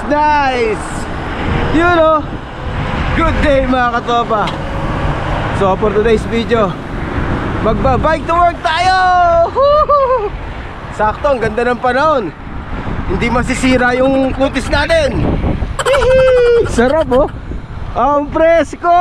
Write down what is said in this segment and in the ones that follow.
nice. You know, good day mga katopa. So for today's video, magba-bike to work tayo. Woohoo! Sakto, ang ganda ng panahon. Hindi masisira yung kutis natin. Hihi! Sarap oh. Ang presko.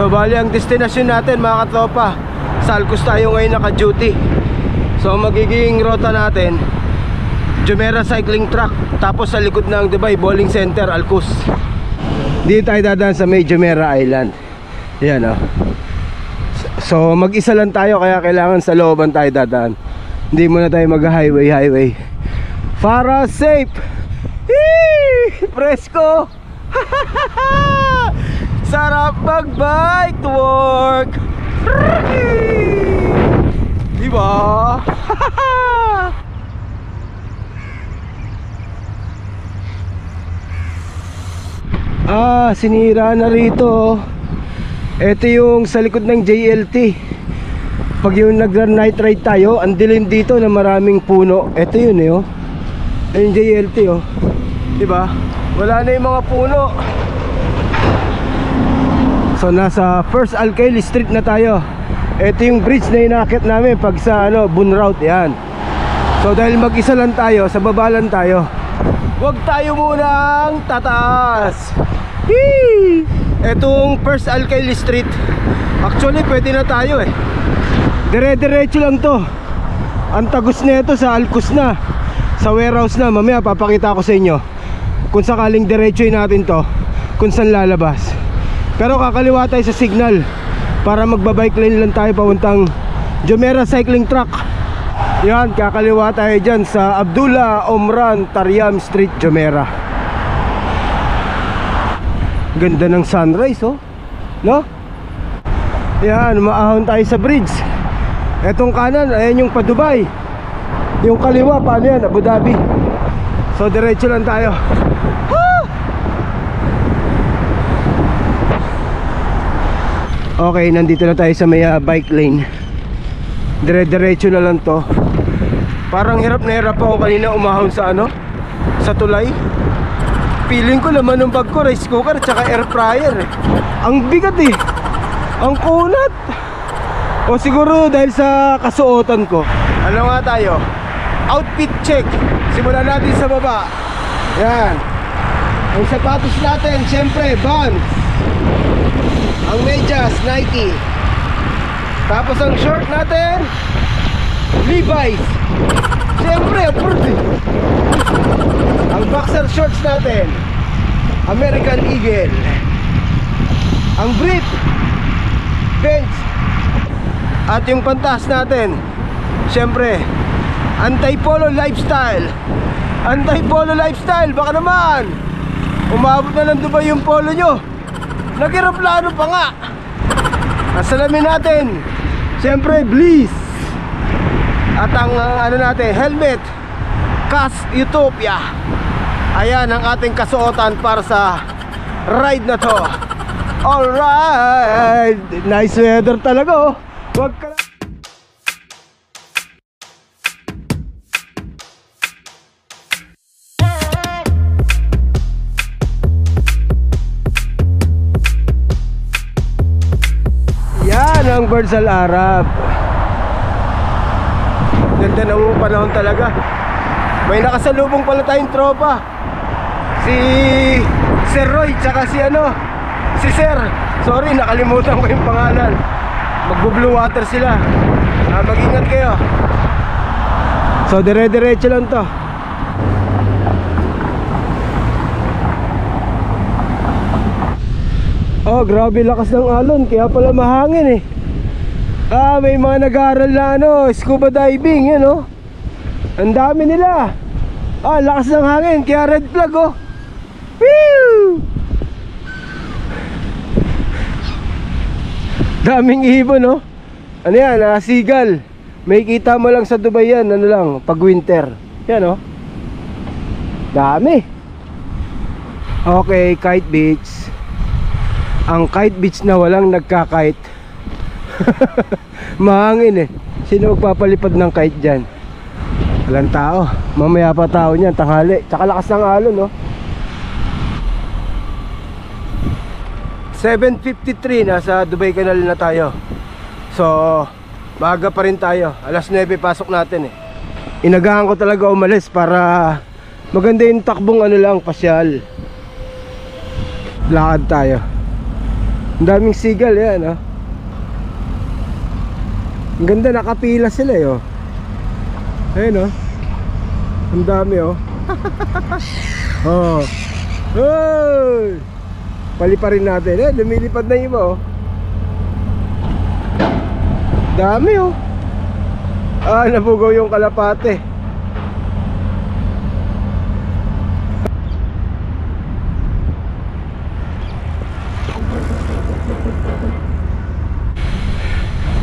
So bali ang destinasyon natin mga katropa, sa Alcos tayo ngayon naka-duty. So magiging rota natin Jumeirah Cycling Track, tapos sa likod ng Dubai Bowling Center, Alcos. Dito tayo dadaan sa may Jumeirah Island. Yan oh. So mag-isa lang tayo, kaya kailangan sa looban tayo dadaan. Hindi muna tayo mag-highway para safe. Hee! Presko. Sarap mag-bike to work. Diba? Sinira na rito. Ito yung sa likod ng JLT. Pag yung nag-night ride tayo, ang dilim dito na maraming puno. Ito yun eh oh. Yung JLT oh. Diba? Wala na yung mga puno. So nasa First Alcaili Street na tayo. Ito yung bridge na inakit namin pag sa Boon Route, yan. So dahil mag-isa lang tayo, sa baba lang tayo, huwag tayo munang tataas. Hee! Etong First Alcaili Street, actually pwede na tayo eh. Dire-diretso lang to. Ang tagus na ito sa Alcos na, sa warehouse na. Mamaya papakita ko sa inyo kung sakaling diretsoy natin to, kung saan lalabas. Pero kakaliwa tayo sa signal para magbabike lane lang tayo papuntang Jumeirah Cycling Track. Yan, kakaliwa tayo dyan sa Abdullah Omran Taryam Street, Jumeirah. Ganda ng sunrise oh, no? Yan, maahon tayo sa bridge. Etong kanan, ayan yung pa Dubai. Yung kaliwa, paano yan? Abu Dhabi. So diretso lang tayo. Okay, nandito na tayo sa may bike lane. Dire-diretso na lang to. Parang hirap na hirap ako kanina umahon sa sa tulay. Feeling ko naman ng bag ko, rice cooker at saka air fryer eh. Ang bigat eh. Ang kunat. O siguro dahil sa kasuotan ko. Ano nga tayo? Outfit check. Simulan natin sa baba. Yan. Ang sapatos natin, syempre, Vans. Ang medyas, Nike. Tapos ang short natin, Levi's. Siyempre, approve. Ang boxer shorts natin, American Eagle. Ang brief, Bench. At yung pantas natin, siyempre, Anti-Polo Lifestyle. Anti-Polo Lifestyle, baka naman umabot na ng Dubai yung polo nyo. Nag-aeroplano pa nga. Nasalamin natin, siyempre, Bliss. At ang natin, helmet, Cas Utopia. Ayan ang ating kasuotan para sa ride na to. Alright, nice weather talaga oh. Wag ka. Ang Burj Al Arab. Ganda ng panahon talaga. May nakasalubong pala tayong tropa, si Sir Roy tsaka si Sir. Sorry, nakalimutan ko yung pangalan. Magbo-blue water sila. Mag-ingat kayo. So dire-diretso lang to. Oh, grabe lakas ng alon, kaya pala mahangin eh. May mga nag-aaral na scuba diving, yan oh. Ang dami nila. Lakas ng hangin, kaya red flag oh. Woo! Daming ibon oh. Ano yan, seagull. May kita mo lang sa Dubai yan, pag winter. Yan oh. Dami. Okay, kite beach. Ang kite beach na walang nagka-kite. Mahangin eh. Sino magpapalipad ng kite dyan? Walang tao. Mamaya pa tao niyan, tanghali. Tsaka lakas ng alon no. 7:53, nasa Dubai Canal na tayo. So maaga pa rin tayo. Alas 9 pasok natin eh. Inagahan ko talaga umalis para maganda yung takbong pasyal. Lakad tayo. Ang daming seagull yan oh. Ang ganda, nakapila sila eh oh. Ayun oh. Ang dami oh. Oh. Hey! Paliparin natin lumilipad na yung iba oh. Dami oh. Nabugaw yung kalapate.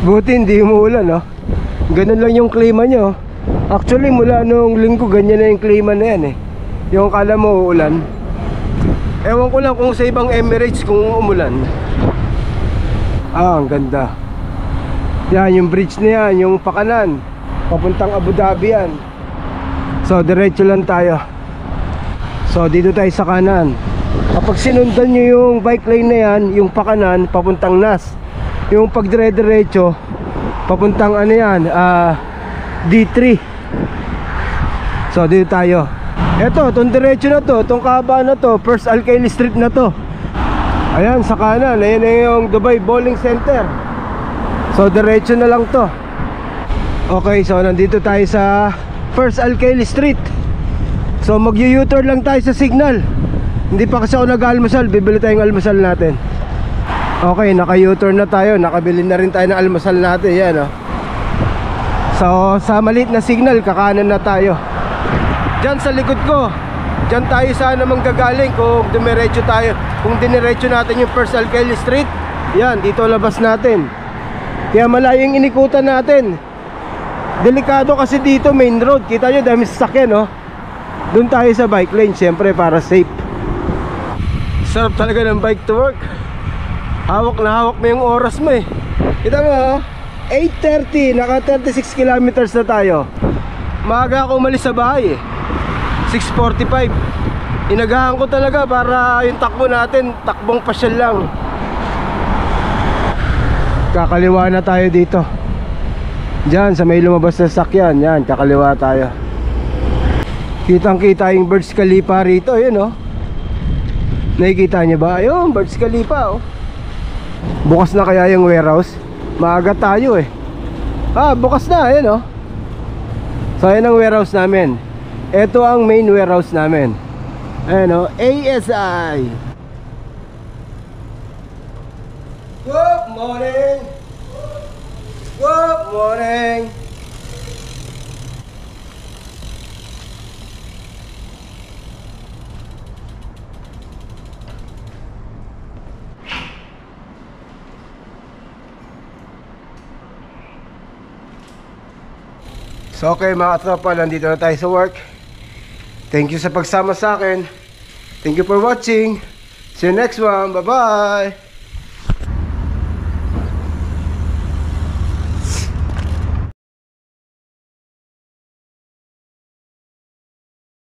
Buti hindi umuulan oh. Ganun lang yung klima nyo. Actually mula nung linggo ganyan na yung klima na yan eh. Yung kala mo uulan. Ewan ko lang kung sa ibang Emirates kung umulan. Ang ganda. Yan yung bridge na yan, yung pakanan papuntang Abu Dhabi yan. So diretso lang tayo. So dito tayo sa kanan. Kapag sinundan nyo yung bike lane na yan, yung pakanan papuntang Nas. Yung pagdire-diretso papuntang D3. So dito tayo. Eto, itong diretso na to, itong kahabaan na to, First Al-Khaili Street na to. Ayan, sa kanan, ayan na yung Dubai Bowling Center. So diretso na lang to. Okay, so nandito tayo sa First Al-Khaili Street. So mag-U-turn lang tayo sa signal. Hindi pa kasi ako nag-almusal, bibili tayong almusal natin. Okay, naka-U-turn na tayo, nakabili na rin tayo ng almusal natin. Yan oh. So sa maliit na signal, kakanan na tayo. Diyan sa likod ko, diyan tayo sana manggagaling kung dumiretso tayo. Kung diniretso natin yung First Al-Khaili Street, yan, dito labas natin. Kaya malayong inikutan natin. Delikado kasi dito, main road. Kita nyo, dami sasakyan no? Doon tayo sa bike lane, syempre para safe. Sarap talaga ng bike to work. Hawak na hawak mo yung oras mo eh. Kita mo 8:30, naka 36 kilometers na tayo. Maaga ako umalis sa bahay eh, 6:45. Inagahan ko talaga para yung takbo natin, takbong pasyal lang. Kakaliwa na tayo dito. Diyan sa may lumabas na sakyan, yan, kakaliwa tayo. Kitang kita yung Burj Khalifa rito, yun oh. Nakikita nyo ba? Ayun, Burj Khalifa oh. Bukas na kaya yung warehouse? Maaga tayo eh. Bukas na, ayun oh. So ayan ang warehouse namin. Ito ang main warehouse namin. Ayan o, ASI. Good morning. Good morning. So okay mga tropa, nandito na tayo sa work. Thank you sa pagsama sa akin. Thank you for watching. See you next one. Bye bye.